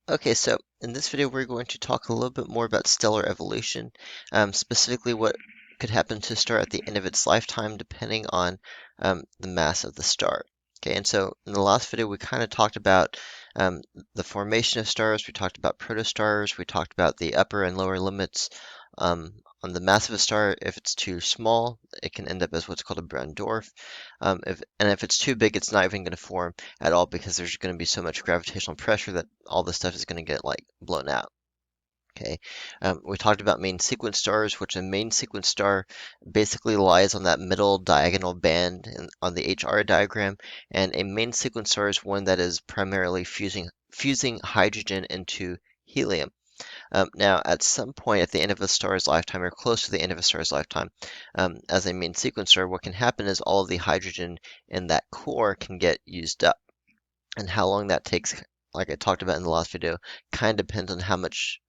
Okay, so in this video, we're going to talk a little bit more about stellar evolution, specifically what could happen to a star at the end of its lifetime, depending on the mass of the star. Okay, and so in the last video, we kind of talked about um, the formation of stars, we talked about protostars, we talked about the upper and lower limits on the mass of a star. If it's too small, it can end up as what's called a brown dwarf. If it's too big, it's not even going to form at all because there's going to be so much gravitational pressure that all this stuff is going to get like blown out. Okay, we talked about main sequence stars, which a main sequence star basically lies on that middle diagonal band on the HR diagram, and a main sequence star is one that is primarily fusing hydrogen into helium. Now, at some point at the end of a star's lifetime, or close to the end of a star's lifetime, as a main sequence star, what can happen is all of the hydrogen in that core can get used up. And how long that takes, like I talked about in the last video, kind of depends on how much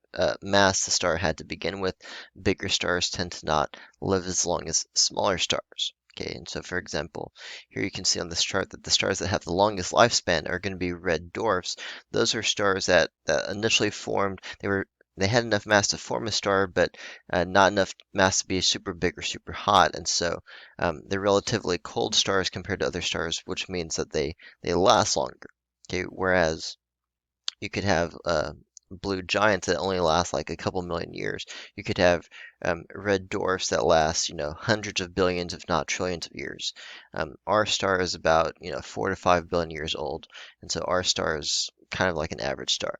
mass the star had to begin with. Bigger stars tend to not live as long as smaller stars. Okay, and so for example, here you can see on this chart that the stars that have the longest lifespan are going to be red dwarfs. Those are stars that initially formed, they had enough mass to form a star, but not enough mass to be super big or super hot. And so they're relatively cold stars compared to other stars, which means that they last longer. Okay, whereas you could have blue giants that only last like a couple million years. You could have red dwarfs that last, hundreds of billions, if not trillions of years. Our star is about, 4 to 5 billion years old, and so our star is kind of like an average star.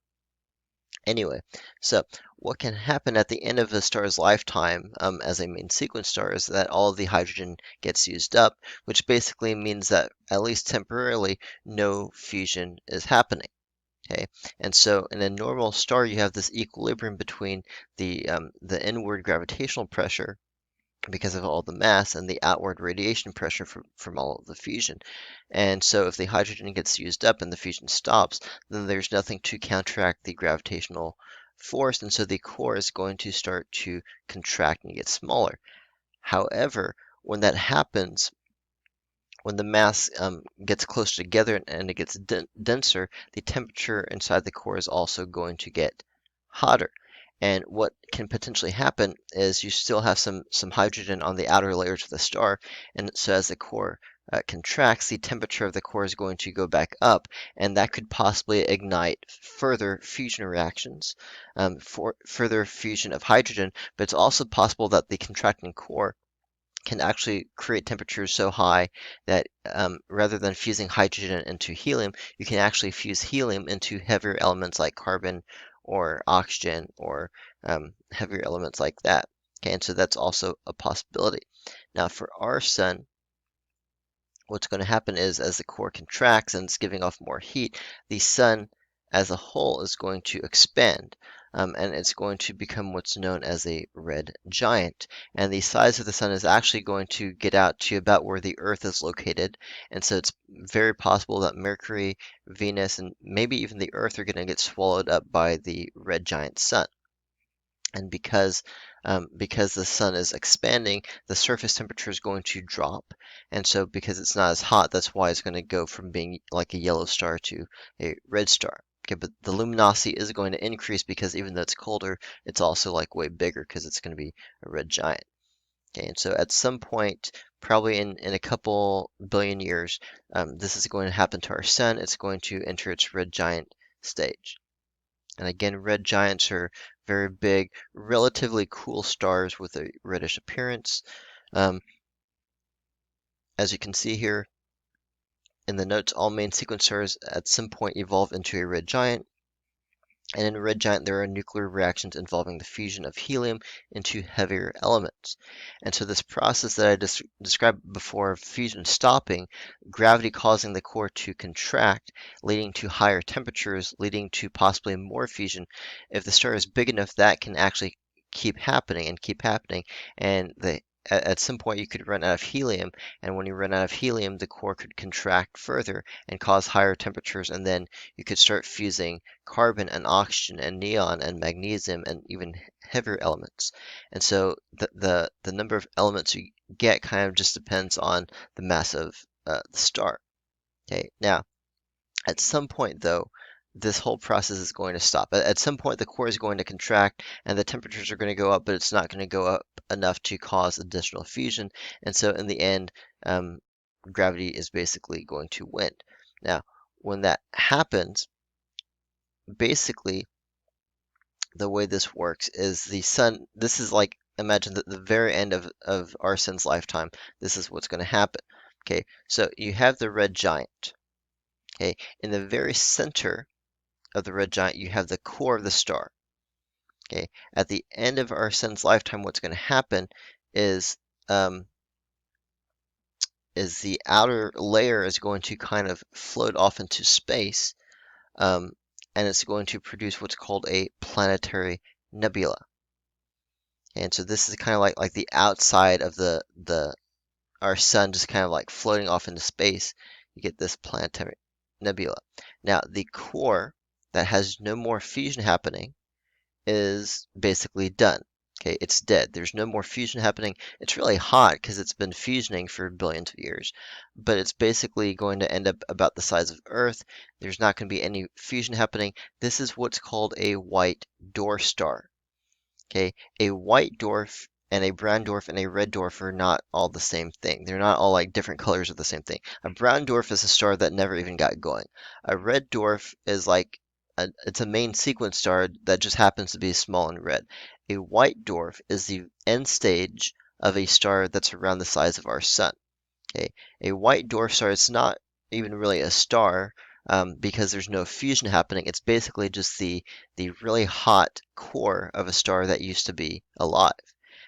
Anyway, so what can happen at the end of a star's lifetime as a main sequence star is that all of the hydrogen gets used up, which basically means that at least temporarily, no fusion is happening. Okay, and so in a normal star, you have this equilibrium between the inward gravitational pressure because of all the mass and the outward radiation pressure from all of the fusion. And so if the hydrogen gets used up and the fusion stops, then there's nothing to counteract the gravitational force, and so the core is going to start to contract and get smaller. However, when that happens, when the mass gets closer together and it gets denser, the temperature inside the core is also going to get hotter. And what can potentially happen is you still have some hydrogen on the outer layers of the star, and so as the core contracts, the temperature of the core is going to go back up, and that could possibly ignite further fusion reactions, for further fusion of hydrogen. But it's also possible that the contracting core can actually create temperatures so high that rather than fusing hydrogen into helium, you can actually fuse helium into heavier elements like carbon or oxygen or heavier elements like that. Okay, and so that's also a possibility. Now, for our sun, what's going to happen is as the core contracts and it's giving off more heat, the sun as a whole is going to expand. And it's going to become what's known as a red giant. And the size of the sun is actually going to get out to about where the Earth is located. And so it's very possible that Mercury, Venus, and maybe even the Earth are going to get swallowed up by the red giant sun. And because the sun is expanding, the surface temperature is going to drop. And so because it's not as hot, that's why it's going to go from being like a yellow star to a red star. Okay, but the luminosity is going to increase because even though it's colder, it's also like way bigger because it's going to be a red giant. Okay, and so at some point, probably in a couple billion years, this is going to happen to our sun. It's going to enter its red giant stage. And again, red giants are very big, relatively cool stars with a reddish appearance. Um, as you can see here in the notes, all main sequence stars at some point evolve into a red giant. And in a red giant, there are nuclear reactions involving the fusion of helium into heavier elements. And so this process that I described before, fusion stopping, gravity causing the core to contract, leading to higher temperatures, leading to possibly more fusion. If the star is big enough, that can actually keep happening and keep happening. And at some point, you could run out of helium. And when you run out of helium, the core could contract further and cause higher temperatures. And then you could start fusing carbon and oxygen and neon and magnesium and even heavier elements. And so the number of elements you get kind of just depends on the mass of the star. Okay, now at some point though, this whole process is going to stop. At some point, the core is going to contract and the temperatures are going to go up, but it's not going to go up enough to cause additional fusion. And so, in the end, um, gravity is basically going to win. Now, when that happens, basically, the way this works is the sun, this is like, imagine that the very end of our sun's lifetime, this is what's going to happen. Okay, so you have the red giant. Okay, in the very center of the red giant, you have the core of the star. Okay, at the end of our sun's lifetime, what's going to happen is um, the outer layer is going to kind of float off into space, um, and it's going to produce what's called a planetary nebula. And so this is kind of like the outside of the our sun just kind of like floating off into space. You get this planetary nebula. Now the core that has no more fusion happening is basically done. Okay, it's dead. There's no more fusion happening. It's really hot because it's been fusioning for billions of years, but it's basically going to end up about the size of Earth. There's not going to be any fusion happening. This is what's called a white dwarf star. Okay, a white dwarf and a brown dwarf and a red dwarf are not all the same thing. They're not all like different colors of the same thing. A brown dwarf is a star that never even got going. A red dwarf is like it's a main sequence star that just happens to be small and red. A white dwarf is the end stage of a star that's around the size of our sun. Okay, a white dwarf star, it's not even really a star because there's no fusion happening. It's basically just the really hot core of a star that used to be alive.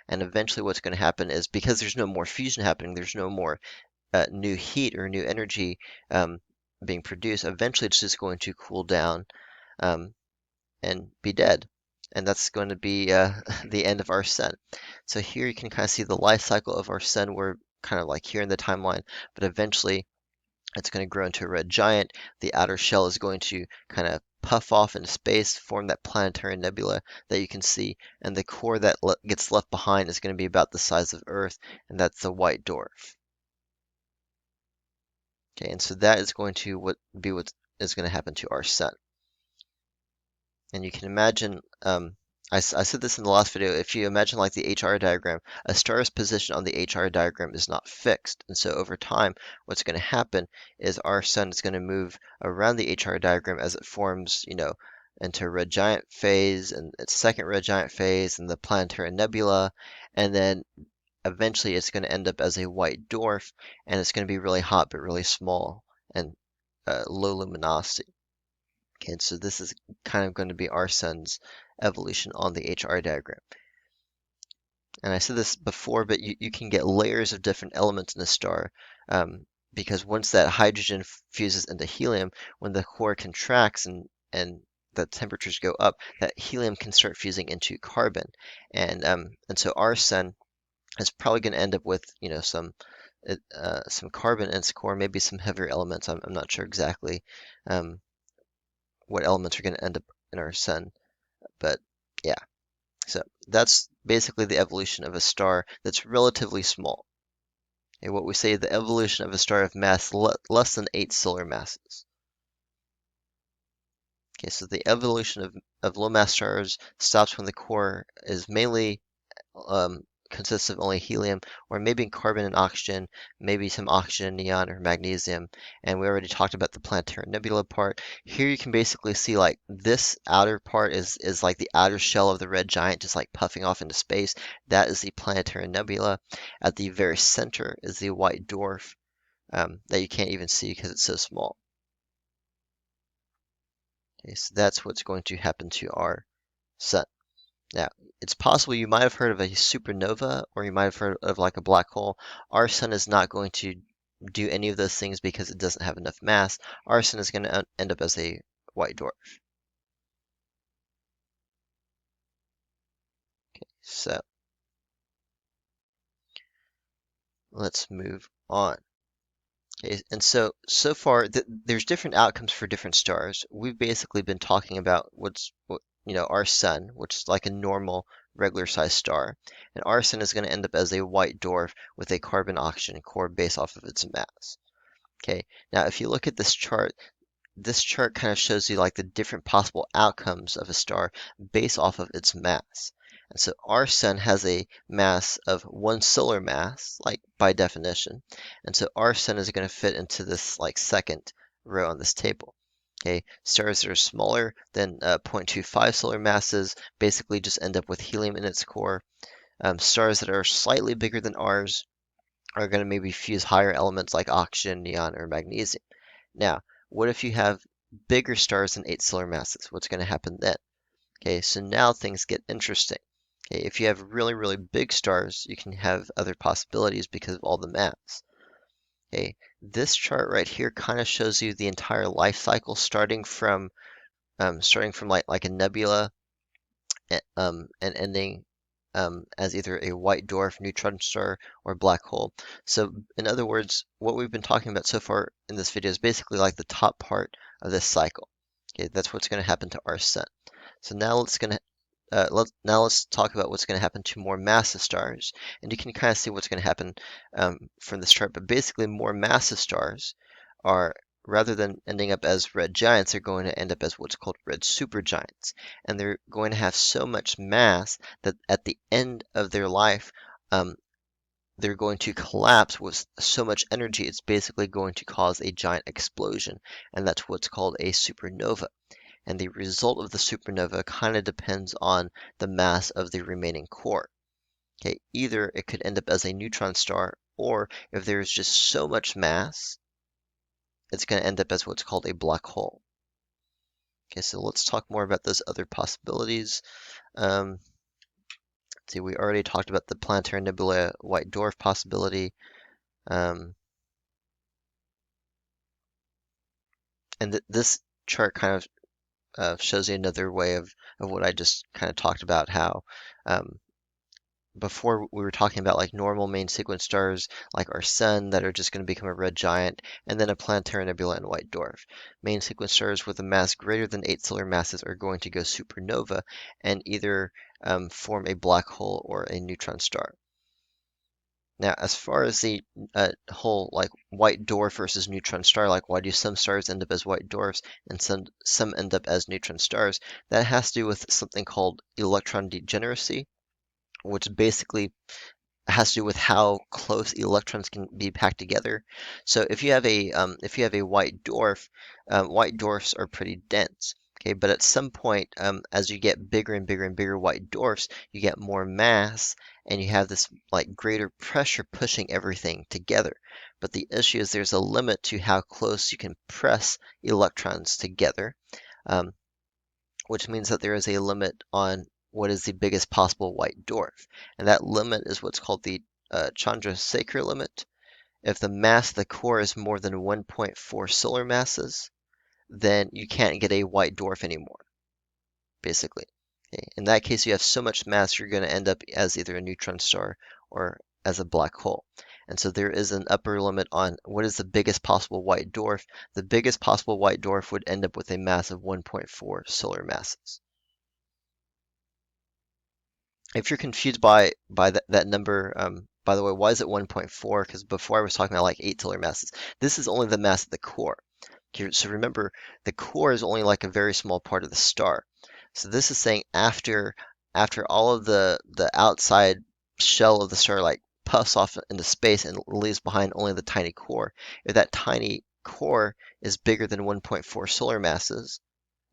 And eventually, what's going to happen is because there's no more fusion happening, there's no more new heat or new energy being produced. Eventually, it's just going to cool down um, and be dead. And that's going to be the end of our sun. So here you can kind of see the life cycle of our sun. We're kind of like here in the timeline, but eventually it's going to grow into a red giant. The outer shell is going to kind of puff off into space, form that planetary nebula that you can see, and the core that gets left behind is going to be about the size of Earth, and that's the white dwarf. Okay, and so that is going to what is going to happen to our sun. And you can imagine, I said this in the last video, if you imagine like the HR diagram, a star's position on the HR diagram is not fixed. And so over time, what's going to happen is our sun is going to move around the HR diagram as it forms, into a red giant phase and its second red giant phase and the planetary nebula. And then eventually it's going to end up as a white dwarf and it's going to be really hot but really small and low luminosity. Okay, so this is kind of going to be our sun's evolution on the HR diagram. And I said this before, but you can get layers of different elements in a star because once that hydrogen fuses into helium, when the core contracts and the temperatures go up, that helium can start fusing into carbon. And so our sun is probably going to end up with, some carbon in its core, maybe some heavier elements. I'm not sure exactly. What elements are going to end up in our sun. But yeah, so that's basically the evolution of a star that's relatively small. Okay, what we say the evolution of a star of mass less than 8 solar masses. Okay, so the evolution of low mass stars stops when the core is mainly consists of only helium or maybe carbon and oxygen, maybe some oxygen, neon, or magnesium. And we already talked about the planetary nebula part. Here you can basically see like this outer part is like the outer shell of the red giant, just like puffing off into space. That is the planetary nebula. At the very center is the white dwarf that you can't even see because it's so small. Okay, so that's what's going to happen to our sun. Now, it's possible you might have heard of a supernova or you might have heard of like a black hole. Our sun is not going to do any of those things because it doesn't have enough mass. Our sun is going to end up as a white dwarf. So let's move on. Okay, and so far there's different outcomes for different stars. We've basically been talking about our sun, which is like a normal regular sized star, and our sun is going to end up as a white dwarf with a carbon oxygen core based off of its mass. Okay, now if you look at this chart, this chart kind of shows you like the different possible outcomes of a star based off of its mass. And so our sun has a mass of one solar mass, like by definition. And so our sun is going to fit into this like second row on this table. Okay, stars that are smaller than 0.25 solar masses basically just end up with helium in its core. Stars that are slightly bigger than ours are going to maybe fuse higher elements like oxygen, neon, or magnesium. Now, what if you have bigger stars than 8 solar masses? What's going to happen then? Okay, so now things get interesting. Okay, if you have really, really big stars, you can have other possibilities because of all the mass. Okay, this chart right here kind of shows you the entire life cycle starting from like a nebula and ending as either a white dwarf, neutron star, or black hole. So in other words, what we've been talking about so far in this video is basically like the top part of this cycle. Okay, that's what's going to happen to our sun. So now let's talk about what's going to happen to more massive stars, and you can kind of see what's going to happen from this chart. But basically, more massive stars are, rather than ending up as red giants, they're going to end up as what's called red supergiants, and they're going to have so much mass that at the end of their life, um, they're going to collapse with so much energy, it's basically going to cause a giant explosion, and that's what's called a supernova. And the result of the supernova kind of depends on the mass of the remaining core. Okay, either it could end up as a neutron star, or if there's just so much mass, it's going to end up as what's called a black hole. Okay, so let's talk more about those other possibilities. Let's see, we already talked about the planetary nebula white dwarf possibility. Um, and this chart kind of shows you another way of what I just kind of talked about, how before we were talking about like normal main sequence stars like our sun that are just going to become a red giant, and then a planetary nebula and white dwarf. Main sequence stars with a mass greater than 8 solar masses are going to go supernova and either form a black hole or a neutron star. Now, as far as the whole like white dwarf versus neutron star, like why do some stars end up as white dwarfs and some end up as neutron stars? That has to do with something called electron degeneracy, which basically has to do with how close electrons can be packed together. So if you have a white dwarfs are pretty dense. Okay, but at some point, as you get bigger and bigger and bigger white dwarfs, you get more mass, and you have this like greater pressure pushing everything together. But the issue is there's a limit to how close you can press electrons together. Um, which means that there is a limit on what is the biggest possible white dwarf. And that limit is what's called the Chandrasekhar limit. If the mass of the core is more than 1.4 solar masses, then you can't get a white dwarf anymore, basically. Okay. In that case, you have so much mass, you're going to end up as either a neutron star or as a black hole. And so there is an upper limit on what is the biggest possible white dwarf. The biggest possible white dwarf would end up with a mass of 1.4 solar masses. If you're confused by that number, by the way, why is it 1.4? Because before I was talking about like 8 solar masses. This is only the mass of the core. Okay, so remember, the core is only like a very small part of the star. So this is saying after all of the outside shell of the star like puffs off into space and leaves behind only the tiny core. If that tiny core is bigger than 1.4 solar masses,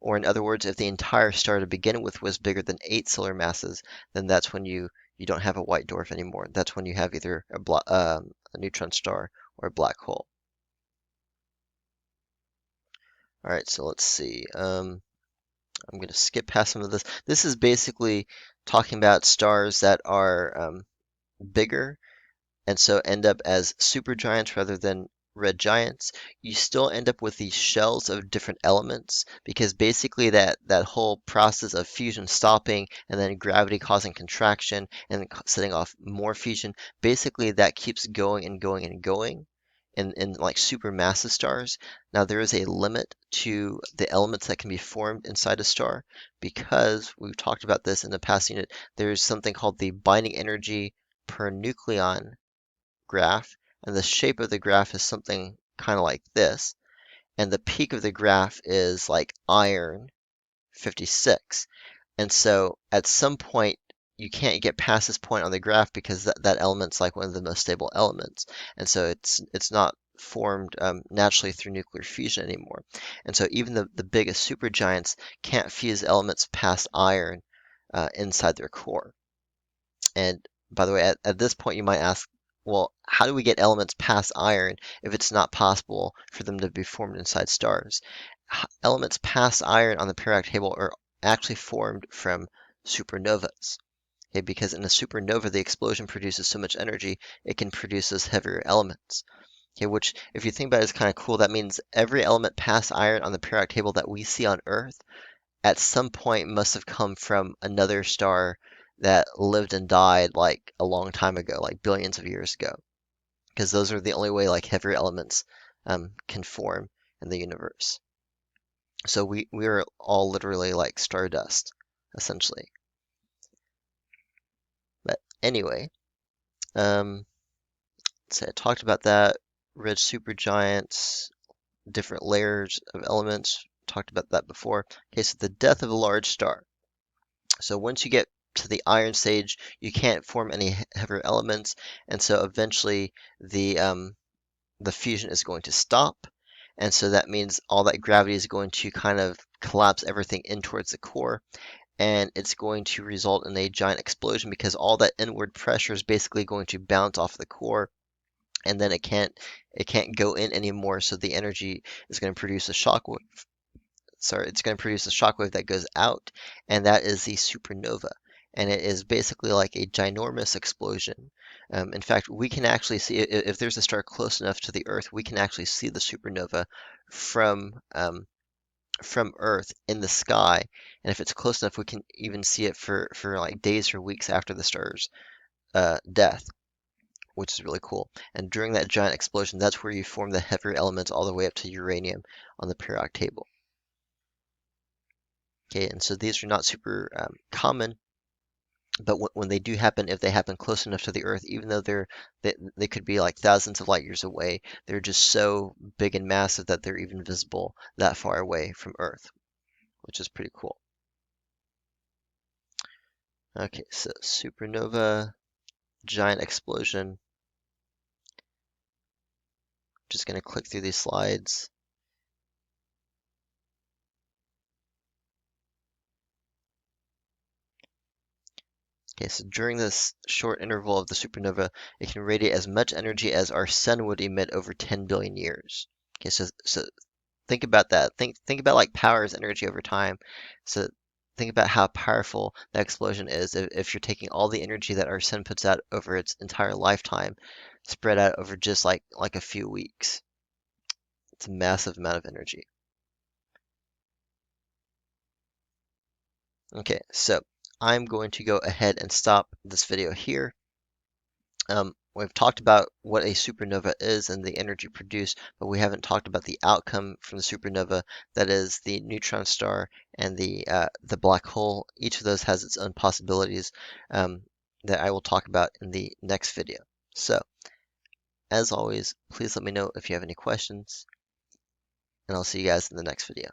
or in other words, if the entire star to begin with was bigger than 8 solar masses, then that's when you don't have a white dwarf anymore. That's when you have either a neutron star or a black hole. All right, so let's see. I'm going to skip past some of this. This is basically talking about stars that are bigger and so end up as supergiants rather than red giants. You still end up with these shells of different elements because basically that whole process of fusion stopping and then gravity causing contraction and then setting off more fusion, basically that keeps going and going and going in like supermassive stars. Now there is a limit to the elements that can be formed inside a star because we've talked about this in the past unit. There's something called the binding energy per nucleon graph, and the shape of the graph is something kind of like this. and the peak of the graph is like iron 56. And so at some point, you can't get past this point on the graph because that element's like one of the most stable elements. And so it's not formed naturally through nuclear fusion anymore. And so even the biggest supergiants can't fuse elements past iron inside their core. And by the way, at this point, you might ask, well, how do we get elements past iron if it's not possible for them to be formed inside stars? Elements past iron on the periodic table are actually formed from supernovas. Okay, because in a supernova, the explosion produces so much energy, it can produce those heavier elements. Okay, which, if you think about it, is kind of cool. That means every element past iron on the periodic table that we see on Earth at some point must have come from another star that lived and died like a long time ago, like billions of years ago, because those are the only way like heavier elements can form in the universe. So we are all literally like stardust, essentially. But anyway, um, so I talked about that. Red supergiants, different layers of elements. Talked about that before. Okay, so the death of a large star. So once you get to the iron stage, you can't form any heavier elements, and so eventually the fusion is going to stop, and so that means all that gravity is going to kind of collapse everything in towards the core, and it's going to result in a giant explosion because all that inward pressure is basically going to bounce off the core, and then it can't go in anymore, so the energy is going to produce a shock wave. Sorry, it's going to produce a shockwave that goes out, and that is the supernova. And it is basically like a ginormous explosion. In fact, we can actually see, if there's a star close enough to the Earth, we can actually see the supernova from Earth in the sky. And if it's close enough, we can even see it for like days or weeks after the star's death, which is really cool. And during that giant explosion, that's where you form the heavier elements all the way up to uranium on the periodic table. Okay, and so these are not super common, but when they do happen, if they happen close enough to the Earth, even though they could be like thousands of light years away, they're just so big and massive that they're even visible that far away from Earth, which is pretty cool. Okay, so supernova, giant explosion. Just going to click through these slides. Okay, so during this short interval of the supernova, it can radiate as much energy as our sun would emit over 10 billion years. Okay, so think about that. Think about like power as energy over time. So think about how powerful that explosion is if you're taking all the energy that our sun puts out over its entire lifetime, spread out over just like a few weeks. It's a massive amount of energy. Okay, so I'm going to go ahead and stop this video here. We've talked about what a supernova is and the energy produced, but we haven't talked about the outcome from the supernova, that is the neutron star and the black hole. Each of those has its own possibilities that I will talk about in the next video. So, as always, please let me know if you have any questions, and I'll see you guys in the next video.